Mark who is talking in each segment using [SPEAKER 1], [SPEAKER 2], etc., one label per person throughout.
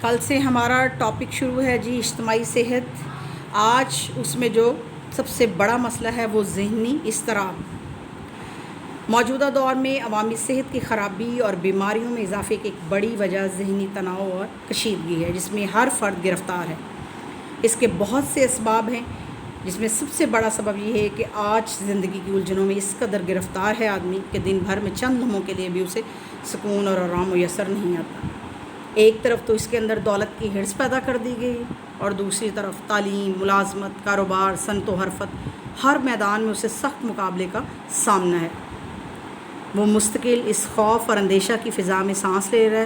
[SPEAKER 1] کل سے ہمارا ٹاپک شروع ہے جی اجتماعی صحت۔ آج اس میں جو سب سے بڑا مسئلہ ہے وہ ذہنی اضطراب۔ موجودہ دور میں عوامی صحت کی خرابی اور بیماریوں میں اضافے کی ایک بڑی وجہ ذہنی تناؤ اور کشیدگی ہے، جس میں ہر فرد گرفتار ہے۔ اس کے بہت سے اسباب ہیں، جس میں سب سے بڑا سبب یہ ہے کہ آج زندگی کی الجھنوں میں اس قدر گرفتار ہے آدمی کہ دن بھر میں چند لمحوں کے لیے بھی اسے سکون اور آرام میسر نہیں آتا۔ ایک طرف تو اس کے اندر دولت کی حرص پیدا کر دی گئی اور دوسری طرف تعلیم، ملازمت، کاروبار، صنعت و حرفت، ہر میدان میں اسے سخت مقابلے کا سامنا ہے۔ وہ مستقل اس خوف اور اندیشہ کی فضا میں سانس لے رہا ہے،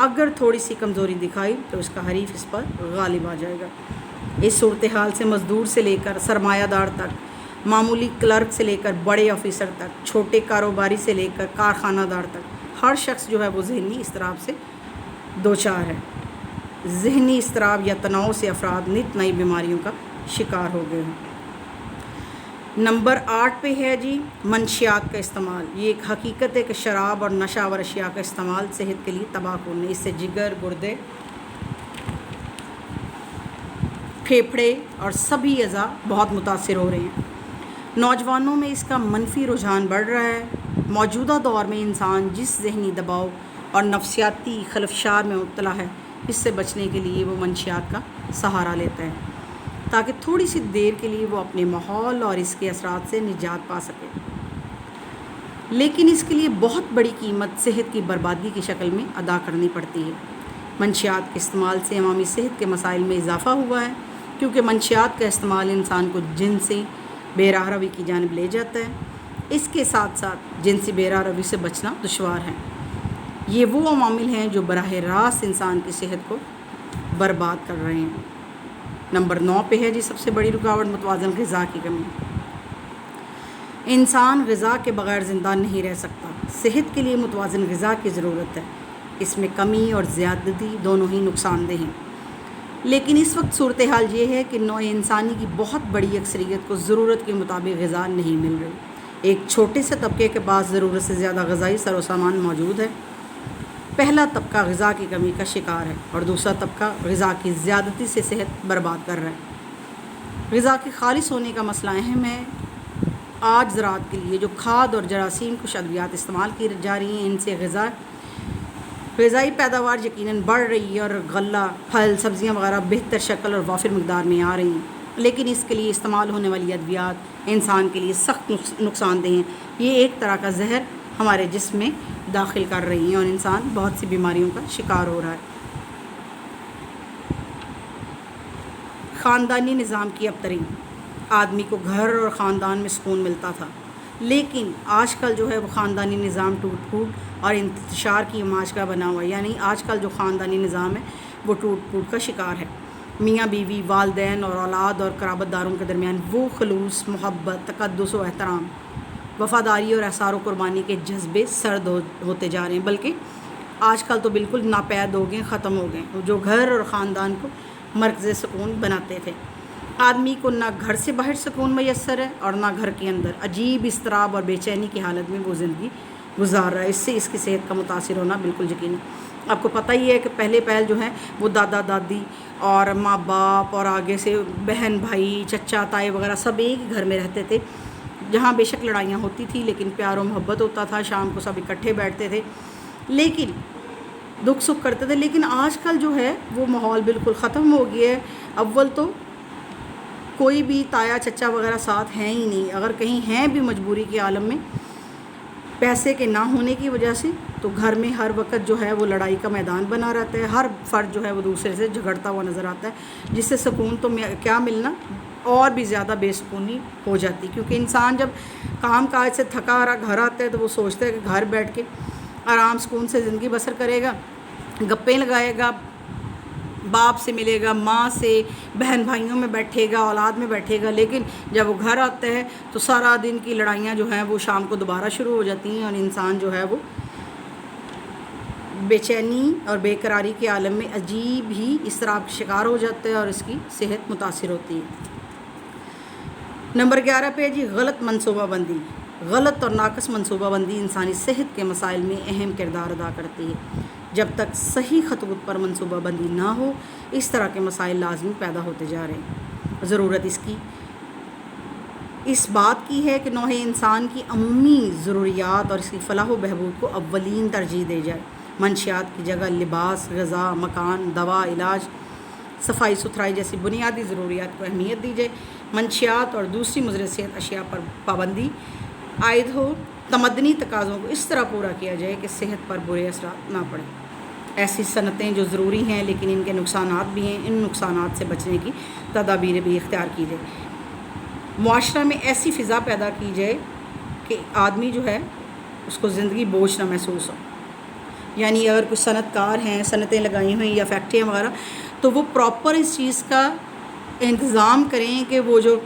[SPEAKER 1] اگر تھوڑی سی کمزوری دکھائی تو اس کا حریف اس پر غالب آ جائے گا۔ اس صورتحال سے مزدور سے لے کر سرمایہ دار تک، معمولی کلرک سے لے کر بڑے آفیسر تک، چھوٹے کاروباری سے لے کر کارخانہ دار تک، ہر شخص جو ہے وہ ذہنی اضطراب سے دوچار ہے۔ ذہنی اضطراب یا تناؤ سے افراد نت نئی بیماریوں کا شکار ہو گئے ہیں۔ نمبر 8 پہ ہے جی منشیات کا استعمال۔ یہ ایک حقیقت ہے کہ شراب اور نشہ آور اشیاء کا استعمال صحت کے لیے تباہ کن ہے۔ اس سے جگر، گردے، پھیپھڑے اور سبھی اعضاء بہت متاثر ہو رہے ہیں۔ نوجوانوں میں اس کا منفی رجحان بڑھ رہا ہے۔ موجودہ دور میں انسان جس ذہنی دباؤ اور نفسیاتی خلفشار میں مبتلا ہے، اس سے بچنے کے لیے وہ منشیات کا سہارا لیتا ہے تاکہ تھوڑی سی دیر کے لیے وہ اپنے ماحول اور اس کے اثرات سے نجات پا سکے، لیکن اس کے لیے بہت بڑی قیمت صحت کی بربادی کی شکل میں ادا کرنی پڑتی ہے۔ منشیات کے استعمال سے عوامی صحت کے مسائل میں اضافہ ہوا ہے، کیونکہ منشیات کا استعمال انسان کو جنسی بے راہ روی کی جانب لے جاتا ہے۔ اس کے ساتھ ساتھ جنسی بے راہ روی سے بچنا دشوار ہے۔ یہ وہ عوامل ہیں جو براہ راست انسان کی صحت کو برباد کر رہے ہیں۔ نمبر 9 پہ ہے جی سب سے بڑی رکاوٹ متوازن غذا کی کمی۔ انسان غذا کے بغیر زندہ نہیں رہ سکتا۔ صحت کے لیے متوازن غذا کی ضرورت ہے۔ اس میں کمی اور زیادتی دونوں ہی نقصان دہ ہیں، لیکن اس وقت صورتحال یہ ہے کہ نوع انسانی کی بہت بڑی اکثریت کو ضرورت کے مطابق غذا نہیں مل رہی۔ ایک چھوٹے سے طبقے کے پاس ضرورت سے زیادہ غذائی سر و سامان موجود ہے۔ پہلا طبقہ غذا کی کمی کا شکار ہے اور دوسرا طبقہ غذا کی زیادتی سے صحت برباد کر رہا ہے۔ غذا کے خالص ہونے کا مسئلہ اہم ہے۔ آج زراعت کے لیے جو کھاد اور جراثیم کش ادویات استعمال کی جا رہی ہیں، ان سے غذائی پیداوار یقیناً بڑھ رہی ہے اور غلہ، پھل، سبزیاں وغیرہ بہتر شکل اور وافر مقدار میں آ رہی ہیں، لیکن اس کے لیے استعمال ہونے والی ادویات انسان کے لیے سخت نقصان دہ ہیں۔ یہ ایک طرح کا زہر ہمارے جسم میں داخل کر رہی ہیں اور انسان بہت سی بیماریوں کا شکار ہو رہا ہے۔ خاندانی نظام کی ابتری۔ آدمی کو گھر اور خاندان میں سکون ملتا تھا، لیکن آج کل جو ہے وہ خاندانی نظام ٹوٹ پھوٹ اور انتشار کی آماج کا بنا ہوا ہے، یعنی آج کل جو خاندانی نظام ہے وہ ٹوٹ پھوٹ کا شکار ہے۔ میاں بیوی، والدین اور اولاد اور قرابت داروں کے درمیان وہ خلوص، محبت، تقدس و احترام، وفاداری اور احسار و قربانی کے جذبے سرد ہوتے جا رہے ہیں، بلکہ آج کل تو بالکل ناپید ہو گئے، ختم ہو گئے، جو گھر اور خاندان کو مرکز سکون بناتے تھے۔ آدمی کو نہ گھر سے باہر سکون میسر ہے اور نہ گھر کے اندر۔ عجیب اضطراب اور بے چینی کی حالت میں وہ زندگی گزار رہا ہے۔ اس سے اس کی صحت کا متاثر ہونا بالکل یقینی ہے۔ آپ کو پتہ ہی ہے کہ پہلے جو ہیں وہ دادا دادی اور ماں باپ اور آگے سے بہن بھائی، چچا تائی وغیرہ سب ایک ہی گھر میں رہتے تھے، جہاں بے شک لڑائیاں ہوتی تھیں لیکن پیار و محبت ہوتا تھا، شام کو سب اکٹھے بیٹھتے تھے، لیکن دکھ سکھ کرتے تھے۔ لیکن آج کل جو ہے وہ ماحول بالکل ختم ہو گیا ہے۔ اول تو کوئی بھی تایا چچا وغیرہ ساتھ ہیں ہی نہیں، اگر کہیں ہیں بھی مجبوری کے عالم میں پیسے کے نہ ہونے کی وجہ سے، تو گھر میں ہر وقت جو ہے وہ لڑائی کا میدان بنا رہتا ہے۔ ہر فرد جو ہے وہ دوسرے سے جھگڑتا ہوا نظر آتا ہے، جس سے سکون تو کیا ملنا، اور بھی زیادہ بے سکونی ہو جاتی، کیونکہ انسان جب کام کاج سے تھکا ہارا گھر آتا ہے تو وہ سوچتا ہے کہ گھر بیٹھ کے آرام سکون سے زندگی بسر کرے گا، گپیں لگائے گا، باپ سے ملے گا، ماں سے، بہن بھائیوں میں بیٹھے گا، اولاد میں بیٹھے گا، لیکن جب وہ گھر آتا ہے تو سارا دن کی لڑائیاں جو ہیں وہ شام کو دوبارہ شروع ہو جاتی ہیں اور انسان جو ہے وہ بے چینی اور بے قراری کے عالم میں عجیب ہی اضطراب کا شکار ہو جاتا ہے اور اس کی صحت متاثر ہوتی ہے۔ نمبر 11 پہ جی غلط منصوبہ بندی۔ غلط اور ناقص منصوبہ بندی انسانی صحت کے مسائل میں اہم کردار ادا کرتی ہے۔ جب تک صحیح خطوط پر منصوبہ بندی نہ ہو، اس طرح کے مسائل لازمی پیدا ہوتے جا رہے ہیں۔ ضرورت اس بات کی ہے کہ نوع انسان کی عمومی ضروریات اور اس کی فلاح و بہبود کو اولین ترجیح دی جائے۔ منشیات کی جگہ لباس، غذا، مکان، دوا، علاج، صفائی ستھرائی جیسی بنیادی ضروریات کو اہمیت دی جائے۔ منشیات اور دوسری مضر صحت اشیاء پر پابندی عائد ہو۔ تمدنی تقاضوں کو اس طرح پورا کیا جائے کہ صحت پر برے اثرات نہ پڑیں۔ ایسی صنعتیں جو ضروری ہیں لیکن ان کے نقصانات بھی ہیں، ان نقصانات سے بچنے کی تدابیر بھی اختیار کی جائے۔ معاشرہ میں ایسی فضا پیدا کی جائے کہ آدمی جو ہے اس کو زندگی بوجھ نہ محسوس ہو۔ یعنی اگر کچھ صنعت کار ہیں، صنعتیں لگائی ہوئی یا فیکٹریاں وغیرہ، تو وہ پراپر اس چیز کا انتظام کریں کہ وہ جو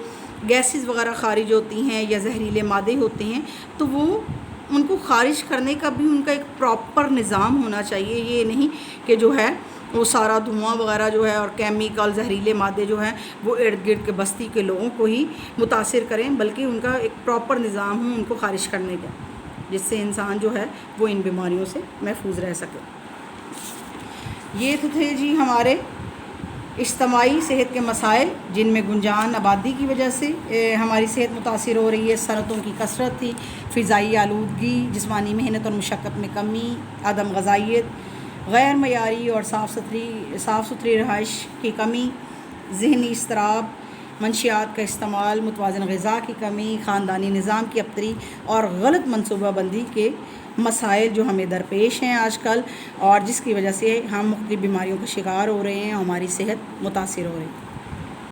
[SPEAKER 1] گیسز وغیرہ خارج ہوتی ہیں یا زہریلے مادے ہوتے ہیں تو وہ ان کو خارج کرنے کا بھی ان کا ایک پراپر نظام ہونا چاہیے۔ یہ نہیں کہ جو ہے وہ سارا دھواں وغیرہ جو ہے اور کیمیکل زہریلے مادے جو ہیں وہ ارد گرد کے بستی کے لوگوں کو ہی متاثر کریں، بلکہ ان کا ایک پراپر نظام ہو ان کو خارج کرنے کا، جس سے انسان جو ہے وہ ان بیماریوں سے محفوظ رہ سکے۔ یہ تو تھے جی ہمارے اجتماعی صحت کے مسائل جن میں گنجان آبادی کی وجہ سے ہماری صحت متاثر ہو رہی ہے۔ صنعتوں کی کثرت تھی، فضائی آلودگی، جسمانی محنت اور مشقت میں کمی، عدم غذائیت، غیر معیاری اور صاف ستھری رہائش کی کمی، ذہنی اضطراب، منشیات کا استعمال، متوازن غذا کی کمی، خاندانی نظام کی ابتری اور غلط منصوبہ بندی کے مسائل جو ہمیں درپیش ہیں آج کل، اور جس کی وجہ سے ہم مختلف بیماریوں کا شکار ہو رہے ہیں، ہماری صحت متاثر ہو رہی ہے۔